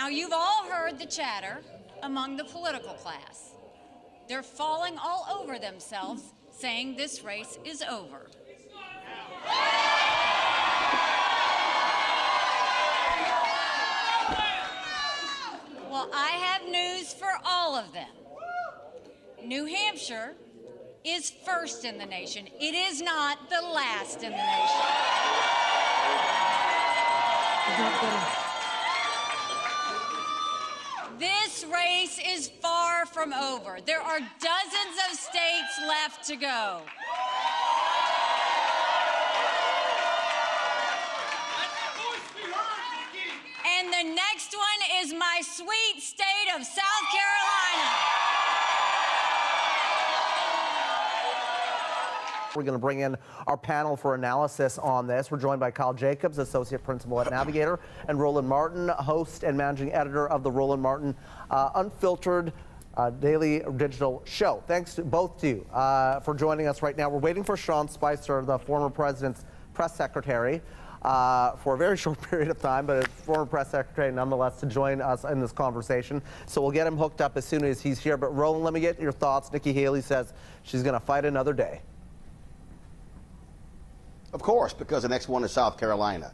Now, you've all heard the chatter among the political class. They're falling all over themselves, saying this race is over. Well, I have news for all of them. New Hampshire is first in the nation. It is not the last in the nation. This race is far from over. There are dozens of states left to go. And the next one is my sweet state of South Carolina. We're going to bring in our panel for analysis on this. We're joined by Kyle Jacobs, Associate Principal at Navigator, and Roland Martin, host and managing editor of the Roland Martin Unfiltered daily digital show. Thanks to both of you for joining us right now. We're waiting for Sean Spicer, the former president's press secretary, for a very short period of time, but a former press secretary nonetheless, to join us in this conversation. So we'll get him hooked up as soon as he's here. But Roland, let me get your thoughts. Nikki Haley says she's going to fight another day. Of course, because the next one is South Carolina.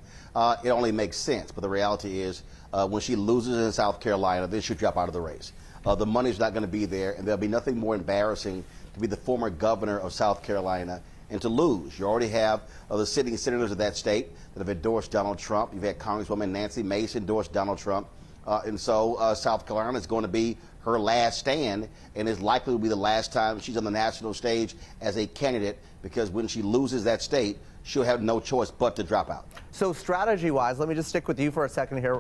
It only makes sense, but the reality is when she loses in South Carolina, then she'll drop out of the race. The money's not going to be there, and there'll be nothing more embarrassing to be the former governor of South Carolina and to lose. You already have the sitting senators of that state that have endorsed Donald Trump. You've had Congresswoman Nancy Mace endorse Donald Trump. And so South Carolina is going to be her last stand, and is likely to be the last time she's on the national stage as a candidate, because when she loses that state, she'll have no choice but to drop out. So strategy-wise, let me just stick with you for a second here,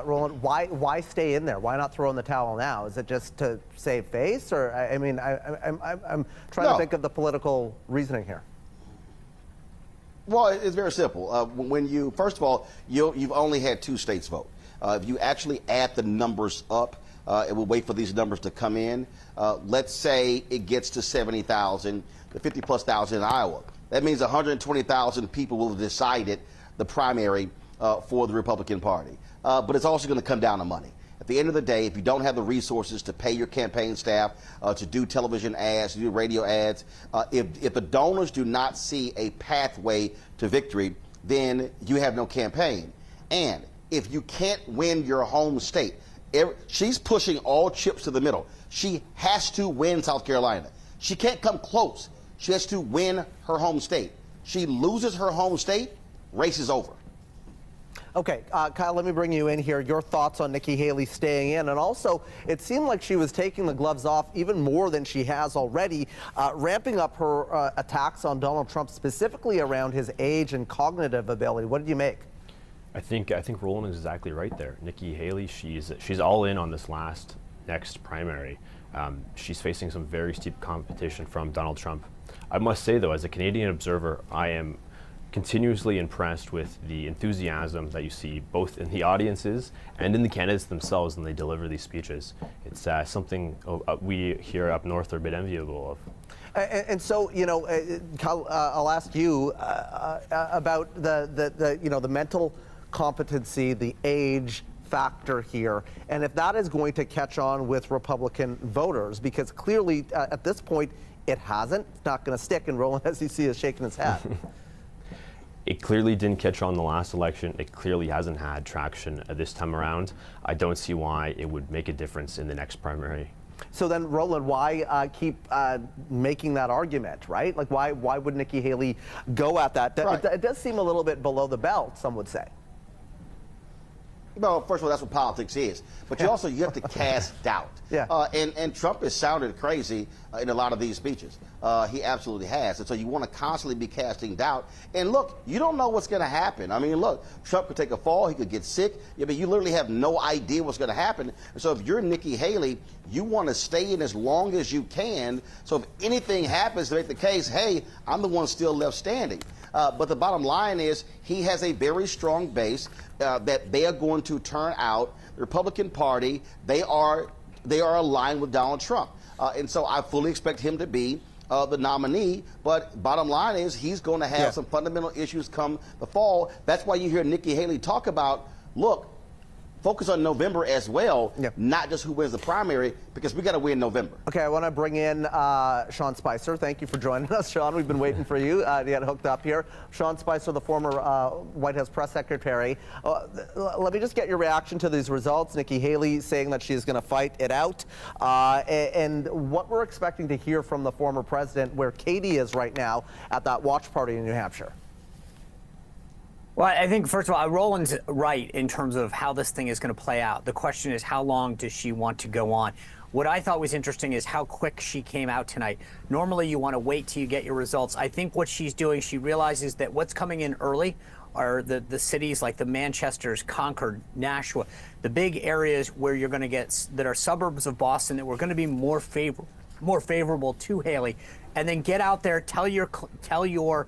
Roland. Why stay in there? Why not throw in the towel now? Is it just to save face, or I mean, I'm trying to think of the political reasoning here. Well, it's very simple. When you, first of all, you've only had 2 states vote. If you actually add the numbers up, and we'll wait for these numbers to come in. Let's say it gets to 70,000, the 50+ thousand in Iowa. That means 120,000 people will have decided the primary for the Republican Party. But it's also going to come down to money. At the end of the day, if you don't have the resources to pay your campaign staff, to do television ads, to do radio ads, if the donors do not see a pathway to victory, then you have no campaign. And if you can't win your home state, she's pushing all chips to the middle. She has to win South Carolina. She can't come close. She has to win her home state. She loses her home state, race is over. Okay, Kyle, let me bring you in here. Your thoughts on Nikki Haley staying in. And also, it seemed like she was taking the gloves off even more than she has already, ramping up her attacks on Donald Trump, specifically around his age and cognitive ability. What did you make? I think Roland is exactly right there. Nikki Haley, she's all in on this next primary. She's facing some very steep competition from Donald Trump. I must say, though, as a Canadian observer, I am continuously impressed with the enthusiasm that you see both in the audiences and in the candidates themselves when they deliver these speeches. It's something we here up north are a bit enviable of. And so, you know, Kyle, I'll ask you about the mental competency, the age factor here, and if that is going to catch on with Republican voters, because clearly at this point it hasn't. It's not going to stick, and Roland, as you see, is shaking his head. It clearly didn't catch on the last election. It clearly hasn't had traction this time around. I don't see why it would make a difference in the next primary. So then, Roland, why keep making that argument, right? Like, why would Nikki Haley go at that? Right. It does seem a little bit below the belt, some would say. Well, first of all, that's what politics is. But you also, you have to cast doubt. Yeah. And Trump has sounded crazy in a lot of these speeches. He absolutely has. And so you want to constantly be casting doubt. And look, you don't know what's going to happen. I mean, look, Trump could take a fall. He could get sick. Yeah, but you literally have no idea what's going to happen. And so if you're Nikki Haley, you want to stay in as long as you can. So if anything happens to make the case, hey, I'm the one still left standing. But the bottom line is he has a very strong base that they are going to turn out. The Republican Party, they are aligned with Donald Trump. And so I fully expect him to be the nominee. But bottom line is he's going to have some fundamental issues come the fall. That's why you hear Nikki Haley talk about, look, focus on November as well, Yeah. not just who wins the primary, because we got to win November. Okay, I want to bring in Sean Spicer. Thank you for joining us, Sean. We've been waiting for you to get hooked up here. Sean Spicer, the former White House press secretary. Let me just get your reaction to these results. Nikki Haley saying that she's going to fight it out, and what we're expecting to hear from the former president, where Katie is right now at that watch party in New Hampshire. Well, I think, first of all, Roland's right in terms of how this thing is going to play out. The question is, how long does she want to go on? What I thought was interesting is how quick she came out tonight. Normally, you want to wait till you get your results. I think what she's doing, she realizes that what's coming in early are the cities like the Manchesters, Concord, Nashua, the big areas where you're going to get that are suburbs of Boston that were going to be more favorable to Haley, and then get out there, tell your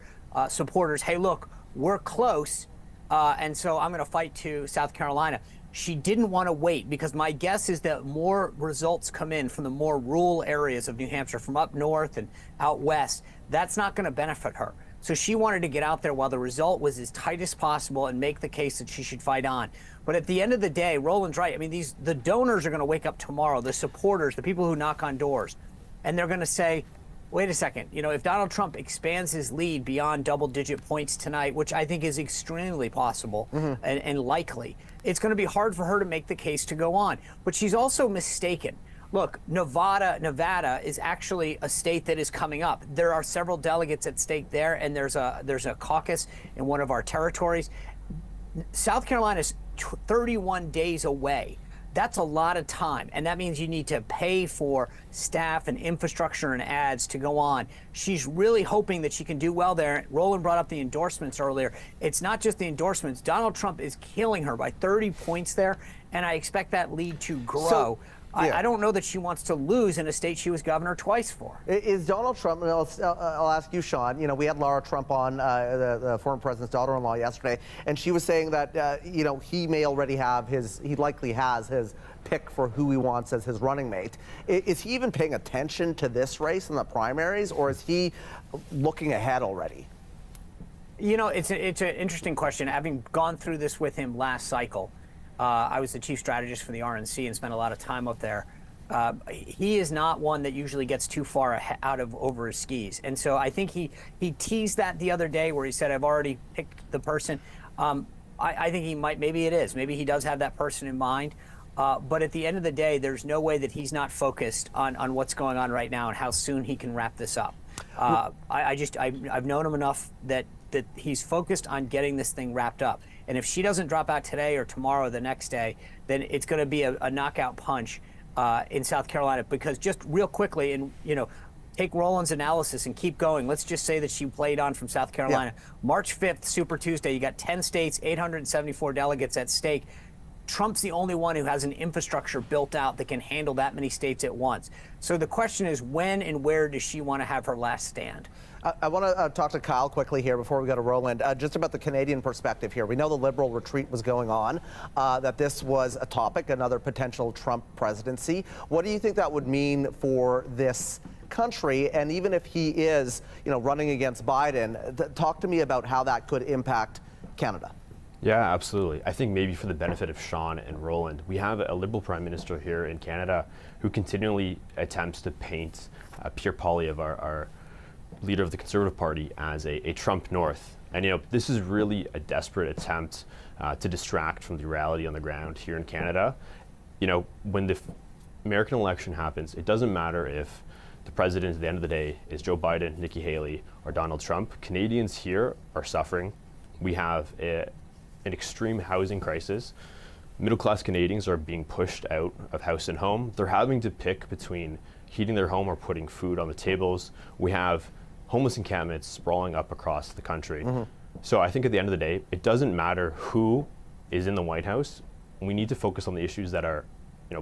supporters, hey, look, we're close, and so I'm going to fight to South Carolina. She didn't want to wait, because my guess is that more results come in from the more rural areas of New Hampshire, from up north and out west. That's not going to benefit her. So she wanted to get out there while the result was as tight as possible and make the case that she should fight on. But at the end of the day, Roland's right. I mean, the donors are going to wake up tomorrow, the supporters, the people who knock on doors, and they're going to say, wait a second, if Donald Trump expands his lead beyond double-digit points tonight, which I think is extremely possible and likely, it's going to be hard for her to make the case to go on. But she's also mistaken. Look, Nevada is actually a state that is coming up. There are several delegates at stake there, and there's a caucus in one of our territories. South Carolina is 31 days away. That's a lot of time, and that means you need to pay for staff and infrastructure and ads to go on. She's really hoping that she can do well there. Roland brought up the endorsements earlier. It's not just the endorsements. Donald Trump is killing her by 30 points there, and I expect that lead to grow. I don't know that she wants to lose in a state she was governor twice for. Is Donald Trump, and I'll ask you, Sean, we had Laura Trump on, the former president's daughter-in-law yesterday, and she was saying that, he may already have he likely has his pick for who he wants as his running mate. Is he even paying attention to this race in the primaries, or is he looking ahead already? It's an interesting question. Having gone through this with him last cycle, I was the chief strategist for the RNC and spent a lot of time up there. He is not one that usually gets too far over his skis. And so I think he teased that the other day where he said, I've already picked the person. I think he might, maybe it is. Maybe he does have that person in mind. But at the end of the day, there's no way that he's not focused on what's going on right now and how soon he can wrap this up. I've known him enough that he's focused on getting this thing wrapped up. And if she doesn't drop out today or tomorrow or the next day, then it's going to be a knockout punch in South Carolina. Because just real quickly, and take Roland's analysis and keep going. Let's just say that she played on from South Carolina. Yeah. March 5th, Super Tuesday, you got 10 states, 874 delegates at stake. Trump's the only one who has an infrastructure built out that can handle that many states at once. So the question is, when and where does she want to have her last stand? I want to talk to Kyle quickly here before we go to Roland, just about the Canadian perspective here. We know the Liberal retreat was going on, that this was a topic, another potential Trump presidency. What do you think that would mean for this country? And even if he is, running against Biden, talk to me about how that could impact Canada. Yeah, absolutely. I think maybe for the benefit of Sean and Roland, we have a Liberal Prime Minister here in Canada who continually attempts to paint Pierre Poilievre, our leader of the Conservative Party, as a Trump North. And, this is really a desperate attempt to distract from the reality on the ground here in Canada. When the American election happens, it doesn't matter if the president at the end of the day is Joe Biden, Nikki Haley, or Donald Trump. Canadians here are suffering. We have an extreme housing crisis. Middle-class Canadians are being pushed out of house and home. They're having to pick between heating their home or putting food on the tables. We have homeless encampments sprawling up across the country. So I think at the end of the day, it doesn't matter who is in the White House. We need to focus on the issues that are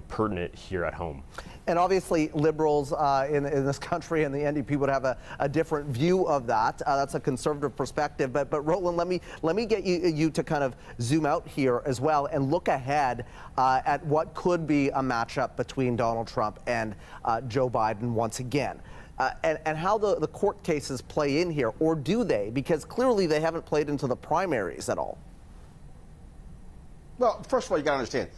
pertinent here at home. And obviously, Liberals in this country and the NDP would have a different view of that. That's a conservative perspective. But Roland, let me get you to kind of zoom out here as well and look ahead at what could be a matchup between Donald Trump and Joe Biden once again. And how the court cases play in here, or do they? Because clearly they haven't played into the primaries at all. Well, first of all, you got to understand,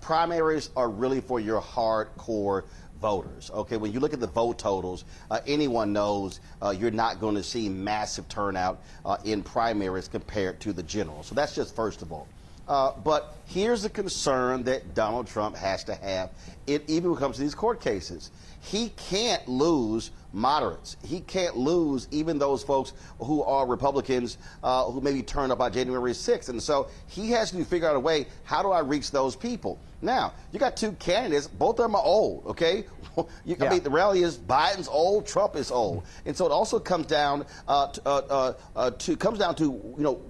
primaries are really for your hardcore voters. Okay, when you look at the vote totals, anyone knows you're not going to see massive turnout in primaries compared to the general. So that's just first of all. But here's the concern that Donald Trump has to have, even when it comes to these court cases. He can't lose moderates. He can't lose even those folks who are Republicans who maybe turned up by January 6th. And so he has to figure out a way, how do I reach those people? Now, you got two candidates, both of them are old, okay? I mean, the reality is Biden's old, Trump is old. And so it also comes down to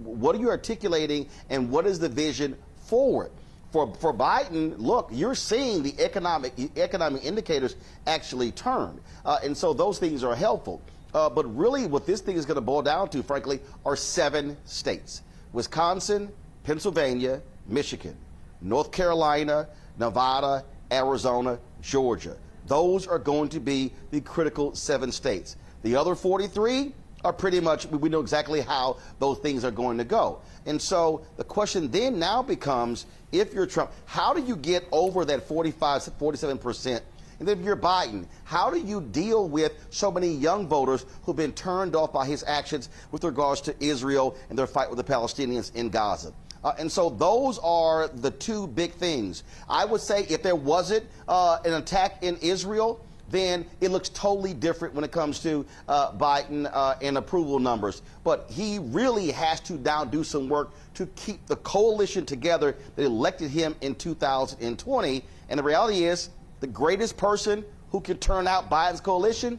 what are you articulating and what is the vision forward? For Biden, look, you're seeing the economic indicators actually turn. And so those things are helpful. But really what this thing is going to boil down to, frankly, are 7 states: Wisconsin, Pennsylvania, Michigan, North Carolina, Nevada, Arizona, Georgia. Those are going to be the critical 7 states. The other 43 are pretty much, we know exactly how those things are going to go. And so the question then now becomes, if you're Trump, how do you get over that 45, 47%? And then if you're Biden, how do you deal with so many young voters who've been turned off by his actions with regards to Israel and their fight with the Palestinians in Gaza? And so those are the two big things. I would say if there wasn't an attack in Israel, then it looks totally different when it comes to Biden and approval numbers. But he really has to now do some work to keep the coalition together that elected him in 2020. And the reality is, the greatest person who can turn out Biden's coalition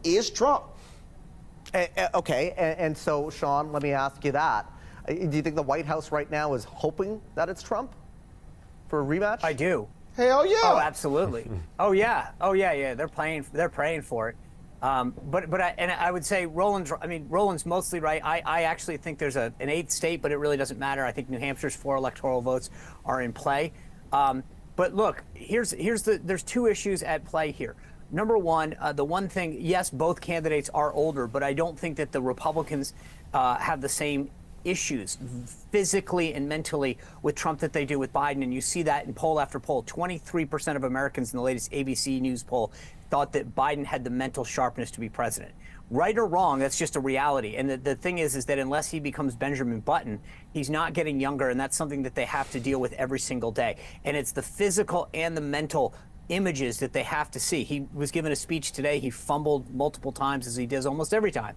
is Trump. Okay, and so, Sean, let me ask you that. Do you think the White House right now is hoping that it's Trump for a rematch? I do. Hell yeah! Oh, absolutely. Oh yeah. They're praying for it. But I would say Roland's mostly right. I actually think there's an 8th state, but it really doesn't matter. I think New Hampshire's 4 electoral votes are in play. But look, there's 2 issues at play here. Number one, the one thing, yes, both candidates are older, but I don't think that the Republicans have the same issues physically and mentally with Trump that they do with Biden. And you see that in poll after poll. 23% of Americans in the latest ABC News poll thought that Biden had the mental sharpness to be president. Right or wrong, that's just a reality. And the thing is that unless he becomes Benjamin Button, he's not getting younger. And that's something that they have to deal with every single day. And it's the physical and the mental images that they have to see. He was given a speech today. He fumbled multiple times, as he does almost every time.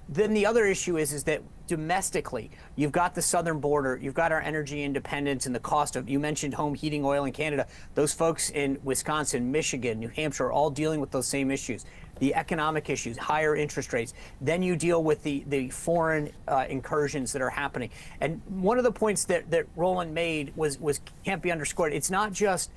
Then the other issue is that domestically, you've got the southern border, you've got our energy independence and the cost of, you mentioned home heating oil in Canada. Those folks in Wisconsin, Michigan, New Hampshire are all dealing with those same issues. The economic issues, higher interest rates. Then you deal with the foreign incursions that are happening. And one of the points that Roland made was can't be underscored. It's not just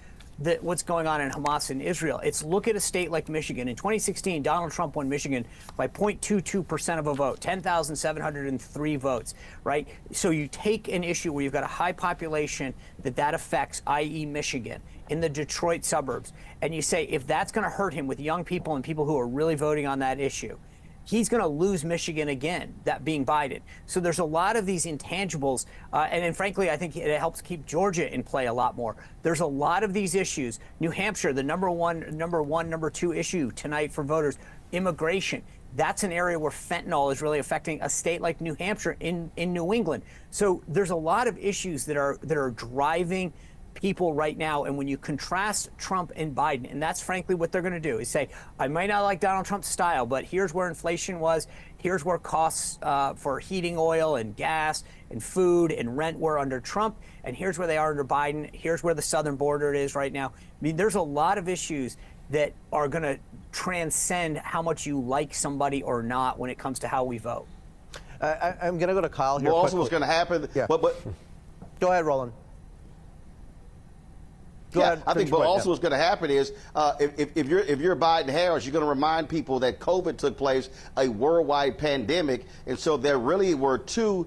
what's going on in Hamas and Israel. It's look at a state like Michigan. In 2016, Donald Trump won Michigan by 0.22% of a vote, 10,703 votes, right? So you take an issue where you've got a high population that affects, i.e. Michigan, in the Detroit suburbs, and you say if that's going to hurt him with young people and people who are really voting on that issue, he's going to lose Michigan again, that being Biden. So there's a lot of these intangibles. And frankly, I think it helps keep Georgia in play a lot more. There's a lot of these issues. New Hampshire, the number 2 issue tonight for voters, immigration. That's an area where fentanyl is really affecting a state like New Hampshire in New England. So there's a lot of issues that are driving people right now. And when you contrast Trump and Biden, and that's frankly what they're going to do, is say, I might not like Donald Trump's style, but here's where inflation was, here's where costs for heating oil and gas and food and rent were under Trump, and here's where they are under Biden, here's where the southern border is right now. I mean, there's a lot of issues that are going to transcend how much you like somebody or not when it comes to how we vote. I'm going to go to Kyle here. Well, also what's going to happen, but go ahead, Roland. I think what's going to happen is if you're Biden Harris, you're going to remind people that COVID took place, a worldwide pandemic, and so there really were 2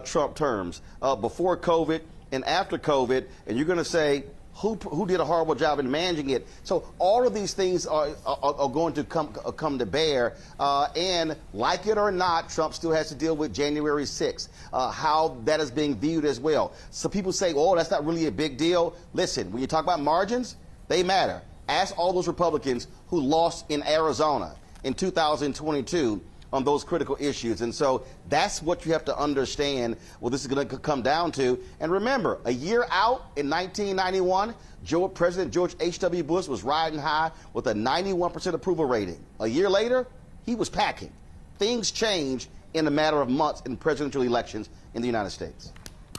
Trump terms, before COVID and after COVID, and you're going to say, who did a horrible job in managing it. So all of these things are going to come to bear. And like it or not, Trump still has to deal with January 6th, how that is being viewed as well. So people say, oh, that's not really a big deal. Listen, when you talk about margins, they matter. Ask all those Republicans who lost in Arizona in 2022 on those critical issues. And so that's what you have to understand what this is going to come down to. And remember, a year out in 1991, President George H.W. Bush was riding high with a 91% approval rating. A year later, he was packing. Things change in a matter of months in presidential elections in the United States.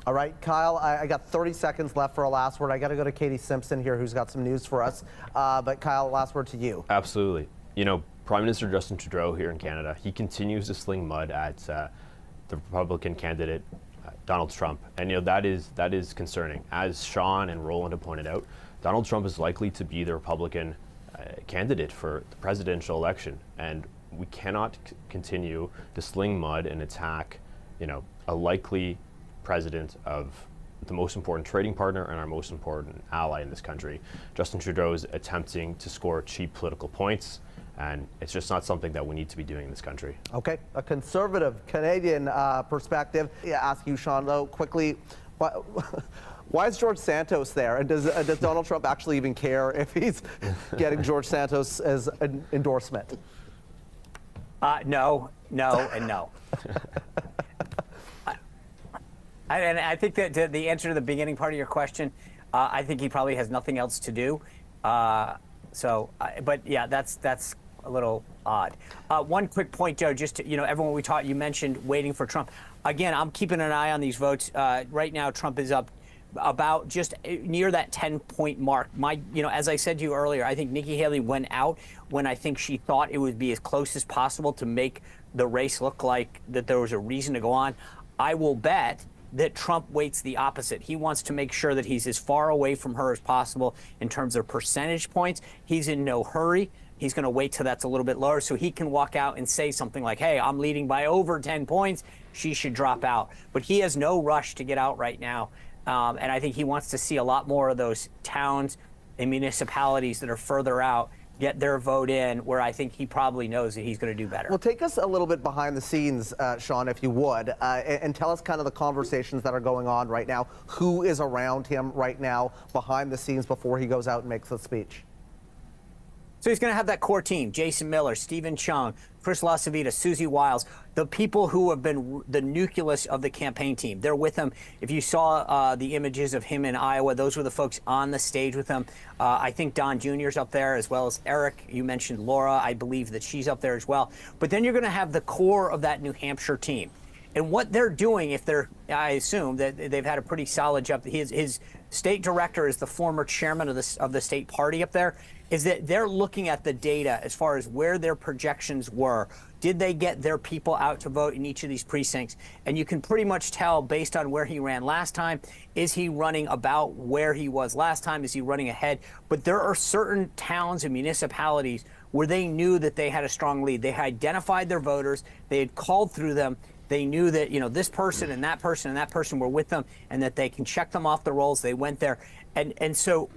All right, Kyle, I got 30 seconds left for a last word. I got to go to Katie Simpson here, who's got some news for us. But Kyle, last word to you. Absolutely. You know, Prime Minister Justin Trudeau here in Canada, he continues to sling mud at the Republican candidate, Donald Trump. And, you know, that is concerning. As Sean and Roland have pointed out, Donald Trump is likely to be the Republican candidate for the presidential election. And we cannot continue to sling mud and attack, you know, a likely president of the most important trading partner and our most important ally in this country. Justin Trudeau is attempting to score cheap political points, and it's just not something that we need to be doing in this country. Okay, a conservative Canadian perspective. Yeah, ask you, Sean, though, quickly. Why is George Santos there? And does Donald Trump actually even care if he's getting George Santos as an endorsement? No, and no. And I think that the answer to the beginning part of your question, I think he probably has nothing else to do. But yeah, that's a little odd. One quick point, Joe, just to, everyone you mentioned waiting for Trump. Again, I'm keeping an eye on these votes. Right now, Trump is up about just near that 10-point mark. As I said to you earlier, I think Nikki Haley went out when I think she thought it would be as close as possible to make the race look like that there was a reason to go on. I will bet that Trump waits the opposite. He wants to make sure that he's as far away from her as possible in terms of percentage points. He's in no hurry. He's going to wait till that's a little bit lower so he can walk out and say something like, hey, I'm leading by over 10 points. She should drop out. But he has no rush to get out right now. And I think he wants to see a lot more of those towns and municipalities that are further out get their vote in, where I think he probably knows that he's going to do better. Well, take us a little bit behind the scenes, Sean, if you would, and tell us kind of the conversations that are going on right now. Who is around him right now behind the scenes before he goes out and makes the speech? So he's going to have that core team: Jason Miller, Stephen Chung, Chris LaCivita, Susie Wiles, the people who have been the nucleus of the campaign team. They're with him. If you saw the images of him in Iowa, those were the folks on the stage with him. I think Don Jr.'s up there, as well as Eric. You mentioned Laura. I believe that she's up there as well. But then you're going to have the core of that New Hampshire team. And what they're doing, I assume that they've had a pretty solid job. His state director is the former chairman of the state party up there, is that they're looking at the data as far as where their projections were. Did they get their people out to vote in each of these precincts? And you can pretty much tell based on where he ran last time, is he running about where he was last time? Is he running ahead? But there are certain towns and municipalities where they knew that they had a strong lead. They had identified their voters. They had called through them. They knew that, this person and that person and that person were with them, and that they can check them off the rolls. They went there. And so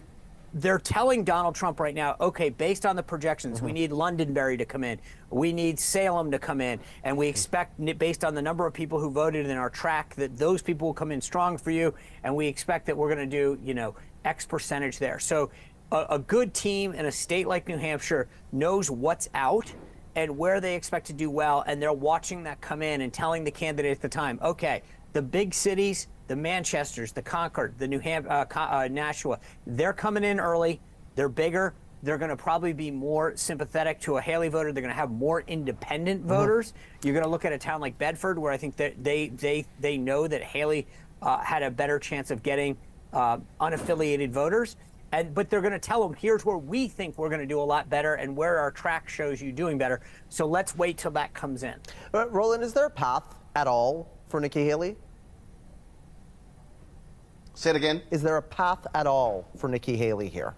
they're telling Donald Trump right now, okay, based on the projections, we need Londonderry to come in. We need Salem to come in. And we expect, based on the number of people who voted in our track, that those people will come in strong for you. And we expect that we're going to do, X percentage there. So a good team in a state like New Hampshire knows what's out and where they expect to do well. And they're watching that come in and telling the candidate at the time, okay, the big cities, the Manchesters, the Concord, the Nashua, they're coming in early. They're bigger. They're going to probably be more sympathetic to a Haley voter. They're going to have more independent voters. You're going to look at a town like Bedford, where I think that they know that Haley had a better chance of getting unaffiliated voters. But they're going to tell them, here's where we think we're going to do a lot better and where our track shows you doing better. So let's wait till that comes in. Roland, is there a path at all for Nikki Haley? Say it again. Is there a path at all for Nikki Haley here?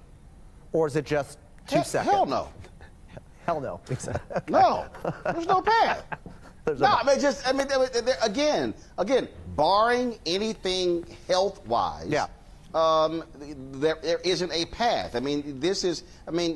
Or is it just 2 seconds? Hell no. Hell no. No. There's no path. Again, barring anything health-wise, there isn't a path. I mean,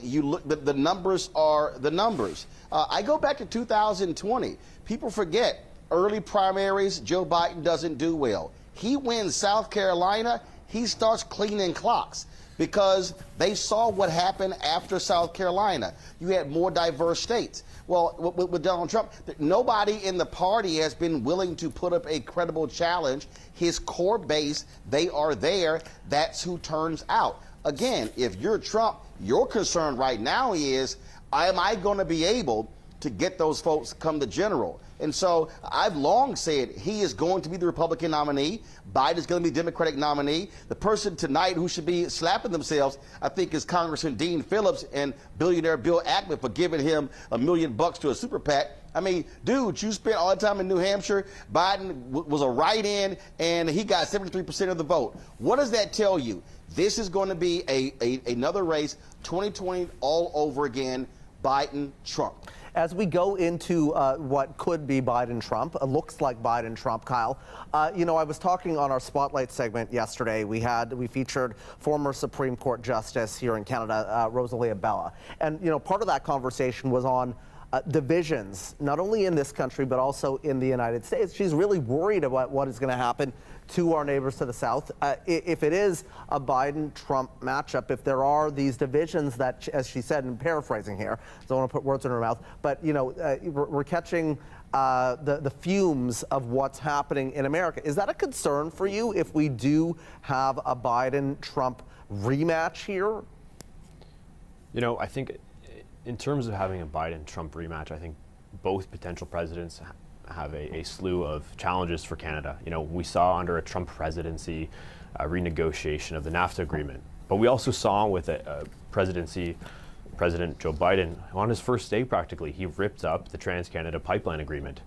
you look, the numbers are the numbers. I go back to 2020. People forget early primaries, Joe Biden doesn't do well. He wins South Carolina, he starts cleaning clocks because they saw what happened after South Carolina. You had more diverse states. Well, with Donald Trump, nobody in the party has been willing to put up a credible challenge. His core base, they are there. That's who turns out. Again, if you're Trump, your concern right now is, am I going to be able to get those folks come the general? And so I've long said he is going to be the Republican nominee. Biden's going to be the Democratic nominee. The person tonight who should be slapping themselves, I think, is Congressman Dean Phillips and billionaire Bill Ackman for giving him $1 million to a super PAC. I mean, dude, you spent all the time in New Hampshire. Biden was a write-in, and he got 73% of the vote. What does that tell you? This is going to be another race, 2020 all over again, Biden, Trump. As we go into what could be Biden-Trump, looks like Biden-Trump, Kyle, you know, I was talking on our Spotlight segment yesterday. We featured former Supreme Court Justice here in Canada, Rosalia Bella. And, you know, part of that conversation was on divisions, not only in this country, but also in the United States. She's really worried about what is going to happen to our neighbors to the south. If it is a Biden-Trump matchup, if there are these divisions that, as she said, and paraphrasing here, don't want to put words in her mouth, but, you know, we're catching the fumes of what's happening in America. Is that a concern for you if we do have a Biden-Trump rematch here? You know, I think in terms of having a Biden-Trump rematch, I think both potential presidents have a slew of challenges for Canada. You know, we saw under a Trump presidency renegotiation of the NAFTA agreement, but we also saw with a presidency, President Joe Biden, on his first day practically, he ripped up the Trans-Canada Pipeline Agreement.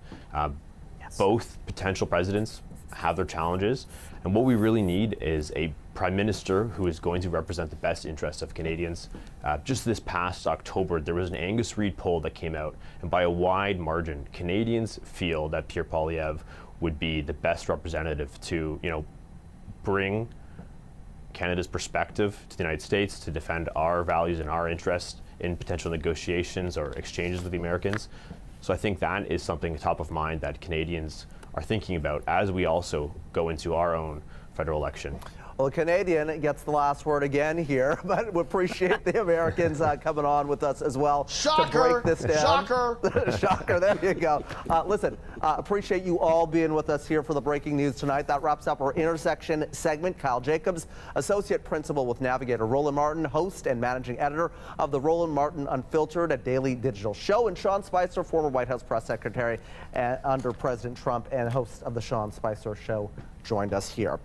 Both potential presidents have their challenges, and what we really need is a prime minister who is going to represent the best interests of Canadians. Just this past October, there was an Angus Reid poll that came out, and by a wide margin, Canadians feel that Pierre Poilievre would be the best representative to, you know, bring Canada's perspective to the United States, to defend our values and our interests in potential negotiations or exchanges with the Americans. So I think that is something top of mind that Canadians are thinking about as we also go into our own federal election. Well, the Canadian gets the last word again here, but we appreciate the Americans coming on with us as well. Shocker! To break this down. Shocker! Shocker, there you go. Listen, appreciate you all being with us here for the breaking news tonight. That wraps up our Intersection segment. Kyle Jacobs, Associate Principal with Navigator. Roland Martin, host and managing editor of the Roland Martin Unfiltered, a daily digital show. And Sean Spicer, former White House press secretary under President Trump and host of the Sean Spicer Show, joined us here.